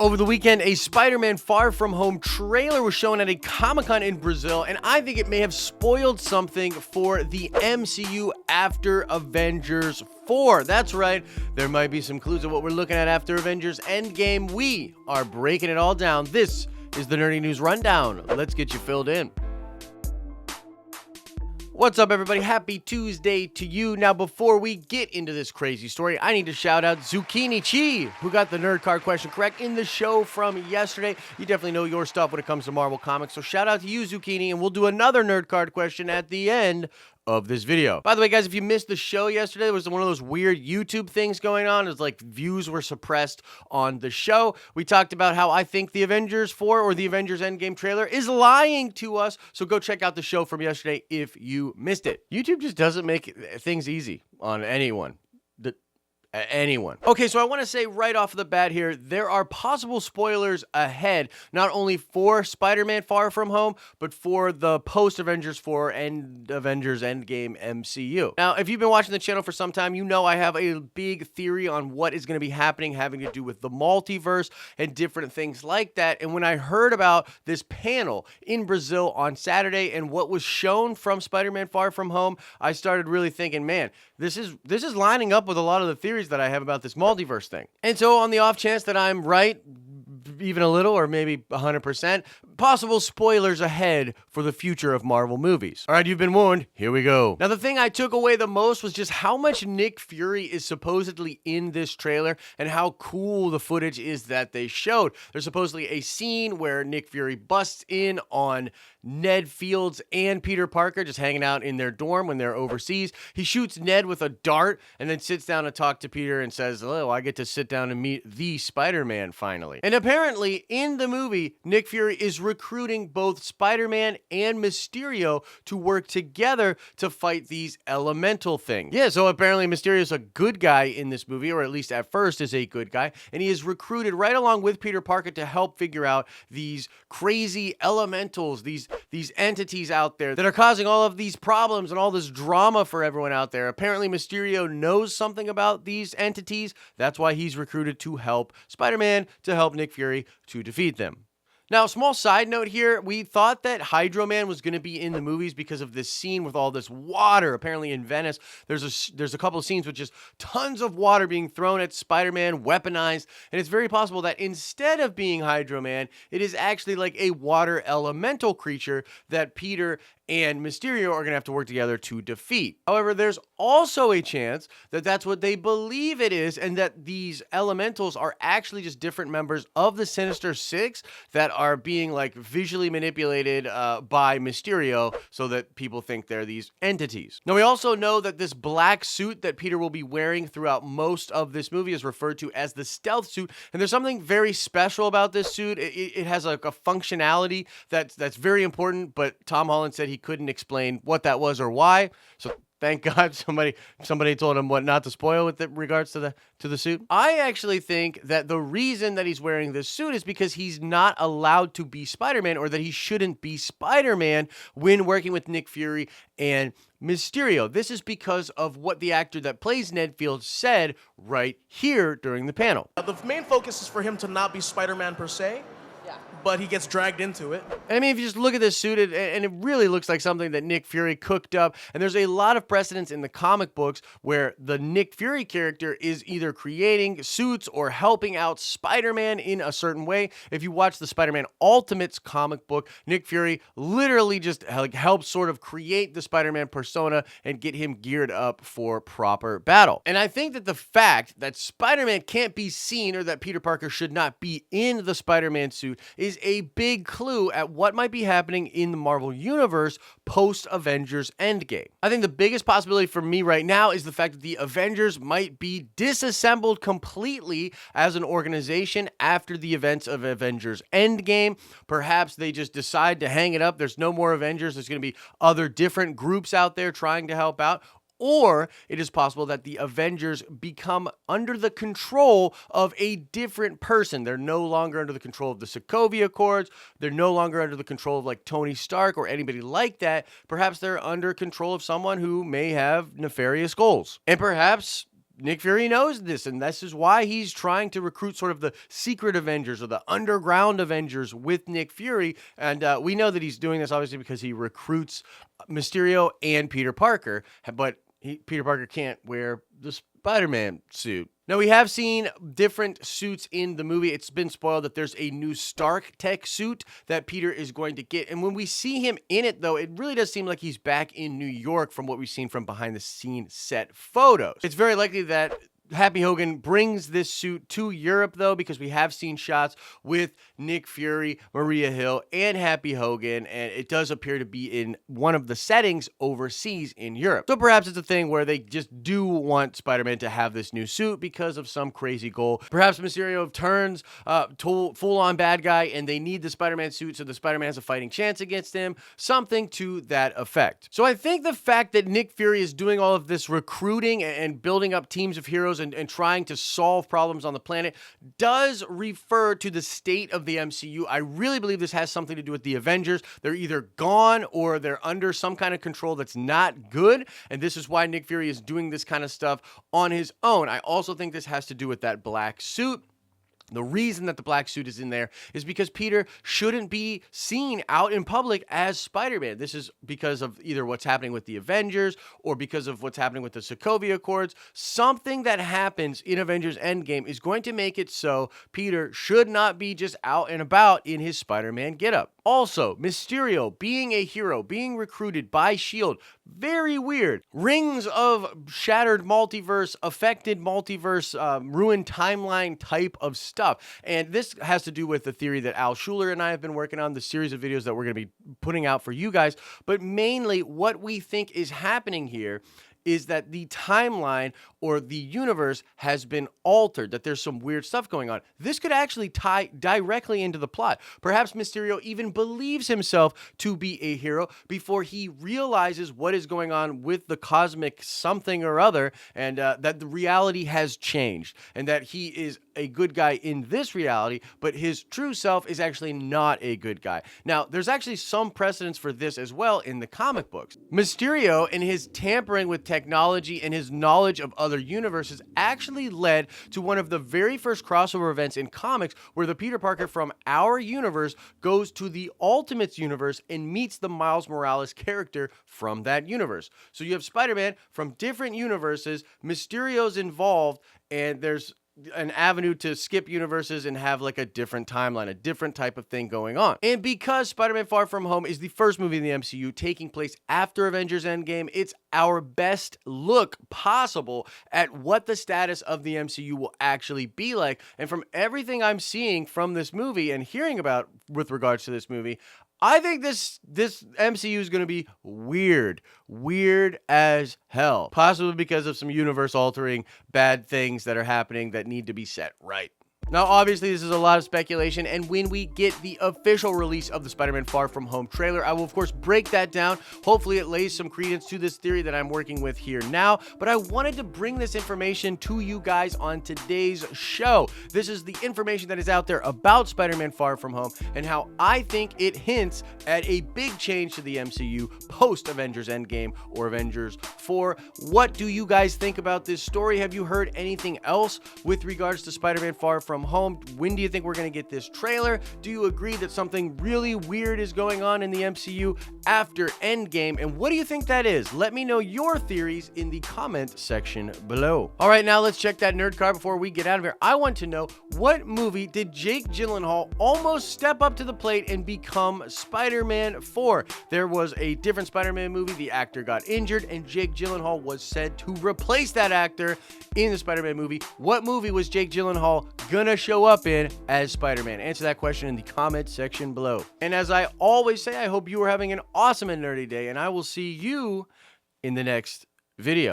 Over the weekend, a Spider-Man Far From Home trailer was shown at a Comic-Con in Brazil, and I think it may have spoiled something for the MCU after Avengers 4. That's right, there might be some clues of what we're looking at after Avengers Endgame. We are breaking it all down. This is the Nerdy News Rundown. Let's get you filled in. What's up, everybody? Happy Tuesday to you. Now, before we get into this crazy story, I need to shout out Zucchini Chi, who got the nerd card question correct in the show from yesterday. You definitely know your stuff when it comes to Marvel Comics, so shout out to you, Zucchini, and we'll do another nerd card question at the end of this video. By the way, guys, if you missed the show yesterday, there was one of those weird YouTube things going on. It was like views were suppressed on the show. We talked about how I think the Avengers 4 or the Avengers Endgame trailer is lying to us. So go check out the show from yesterday if you missed it. YouTube just doesn't make things easy on anyone. Okay, so I want to say right off the bat here, there are possible spoilers ahead, not only for Spider-Man Far From Home, but for the post-Avengers 4 and Avengers Endgame MCU. Now, if you've been watching the channel for some time, you know I have a big theory on what is going to be happening having to do with the multiverse and different things like that. And when I heard about this panel in Brazil on Saturday and what was shown from Spider-Man Far From Home, I started really thinking, man, this is lining up with a lot of the theories that I have about this multiverse thing. And so on the off chance that I'm right, even a little, or maybe 100%, possible spoilers ahead for the future of Marvel movies. All right, you've been warned. Here we go. Now, the thing I took away the most was just how much Nick Fury is supposedly in this trailer and how cool the footage is that they showed. There's supposedly a scene where Nick Fury busts in on Ned Fields and Peter Parker just hanging out in their dorm when they're overseas. He shoots Ned with a dart and then sits down to talk to Peter and says, "Oh, I get to sit down and meet the Spider-Man finally." And apparently in the movie, Nick Fury is recruiting both Spider-Man and Mysterio to work together to fight these elemental things. Yeah, so apparently Mysterio's a good guy in this movie, or at least at first is a good guy, and he is recruited right along with Peter Parker to help figure out these crazy elementals, these entities out there that are causing all of these problems and all this drama for everyone out there. Apparently Mysterio knows something about these entities. That's why he's recruited to help Spider-Man, to help Nick Fury to defeat them. Now, small side note here, we thought that Hydro Man was going to be in the movies because of this scene with all this water. Apparently in Venice, there's a couple of scenes with just tons of water being thrown at Spider-Man, weaponized, and it's very possible that instead of being Hydro Man, it is actually like a water elemental creature that Peter and Mysterio are going to have to work together to defeat. However, there's also a chance that that's what they believe it is, and that these elementals are actually just different members of the Sinister Six that are being like visually manipulated by Mysterio so that people think they're these entities. Now, we also know that this black suit that Peter will be wearing throughout most of this movie is referred to as the stealth suit, and there's something very special about this suit. It has like a functionality that's very important, but Tom Holland said he couldn't explain what that was or why. So thank God somebody told him what not to spoil with regards to the suit. I actually think that the reason that he's wearing this suit is because he's not allowed to be Spider-Man, or that he shouldn't be Spider-Man when working with Nick Fury and Mysterio. This is because of what the actor that plays Ned Fields said right here during the panel. The main focus is for him to not be Spider-Man per se, but he gets dragged into it. I mean, if you just look at this suit, and it really looks like something that Nick Fury cooked up. And there's a lot of precedents in the comic books where the Nick Fury character is either creating suits or helping out Spider-Man in a certain way. If you watch the Spider-Man Ultimates comic book, Nick Fury literally just helps sort of create the Spider-Man persona and get him geared up for proper battle. And I think that the fact that Spider-Man can't be seen, or that Peter Parker should not be in the Spider-Man suit, is a big clue at what might be happening in the Marvel Universe post-Avengers Endgame. I think the biggest possibility for me right now is the fact that the Avengers might be disassembled completely as an organization after the events of Avengers Endgame. Perhaps they just decide to hang it up. There's no more Avengers. There's going to be other different groups out there trying to help out. Or it is possible that the Avengers become under the control of a different person. They're no longer under the control of the Sokovia Accords. They're no longer under the control of like Tony Stark or anybody like that. Perhaps they're under control of someone who may have nefarious goals. And perhaps Nick Fury knows this, and this is why he's trying to recruit sort of the secret Avengers or the underground Avengers with Nick Fury. And we know that he's doing this obviously because he recruits Mysterio and Peter Parker, but Peter Parker can't wear the Spider-Man suit. Now, we have seen different suits in the movie. It's been spoiled that there's a new Stark Tech suit that Peter is going to get. And when we see him in it, though, it really does seem like he's back in New York from what we've seen from behind-the-scene set photos. It's very likely that Happy Hogan brings this suit to Europe, though, because we have seen shots with Nick Fury, Maria Hill, and Happy Hogan, and it does appear to be in one of the settings overseas in Europe. So perhaps it's a thing where they just do want Spider-Man to have this new suit because of some crazy goal. Perhaps Mysterio turns full-on bad guy, and they need the Spider-Man suit so the Spider-Man has a fighting chance against him. Something to that effect. So I think the fact that Nick Fury is doing all of this recruiting and building up teams of heroes and trying to solve problems on the planet does refer to the state of the MCU. I really believe this has something to do with the Avengers. They're either gone or they're under some kind of control that's not good, and this is why Nick Fury is doing this kind of stuff on his own. I also think this has to do with that black suit. The reason that the black suit is in there is because Peter shouldn't be seen out in public as Spider-Man. This is because of either what's happening with the Avengers or because of what's happening with the Sokovia Accords. Something that happens in Avengers Endgame is going to make it so Peter should not be just out and about in his Spider-Man getup. Also, Mysterio being a hero, being recruited by S.H.I.E.L.D., very weird. Rings of shattered multiverse, affected multiverse, ruined timeline type of stuff. And this has to do with the theory that Al Schuler and I have been working on, the series of videos that we're going to be putting out for you guys. But mainly what we think is happening here is that the timeline or the universe has been altered, that there's some weird stuff going on. This could actually tie directly into the plot. Perhaps Mysterio even believes himself to be a hero before he realizes what is going on with the cosmic something or other, and that the reality has changed, and that he is a good guy in this reality, but his true self is actually not a good guy. Now, there's actually some precedence for this as well in the comic books. Mysterio and his tampering with technology and his knowledge of other universes actually led to one of the very first crossover events in comics where the Peter Parker from our universe goes to the Ultimates universe and meets the Miles Morales character from that universe. So you have Spider-Man from different universes, Mysterio's involved, and there's an avenue to skip universes and have like a different timeline, a different type of thing going on. And because Spider-Man Far From Home is the first movie in the MCU taking place after Avengers Endgame, it's our best look possible at what the status of the MCU will actually be like. And from everything I'm seeing from this movie and hearing about with regards to this movie, I think this MCU is going to be weird as hell. Possibly because of some universe-altering bad things that are happening that need to be set right. Now, obviously, this is a lot of speculation, and when we get the official release of the Spider-Man Far From Home trailer, I will, of course, break that down. Hopefully, it lays some credence to this theory that I'm working with here now, but I wanted to bring this information to you guys on today's show. This is the information that is out there about Spider-Man Far From Home and how I think it hints at a big change to the MCU post-Avengers Endgame or Avengers 4. What do you guys think about this story? Have you heard anything else with regards to Spider-Man Far From Home? When do you think we're going to get this trailer? Do you agree that something really weird is going on in the MCU after Endgame? And what do you think that is? Let me know your theories in the comment section below. All right, now let's check that nerd card before we get out of here. I want to know, what movie did Jake Gyllenhaal almost step up to the plate and become Spider-Man for? There was a different Spider-Man movie. The actor got injured, and Jake Gyllenhaal was said to replace that actor in the Spider-Man movie. What movie was Jake Gyllenhaal gonna show up in as Spider-Man? Answer that question in the comment section below. And as I always say, I hope you are having an awesome and nerdy day, and I will see you in the next video.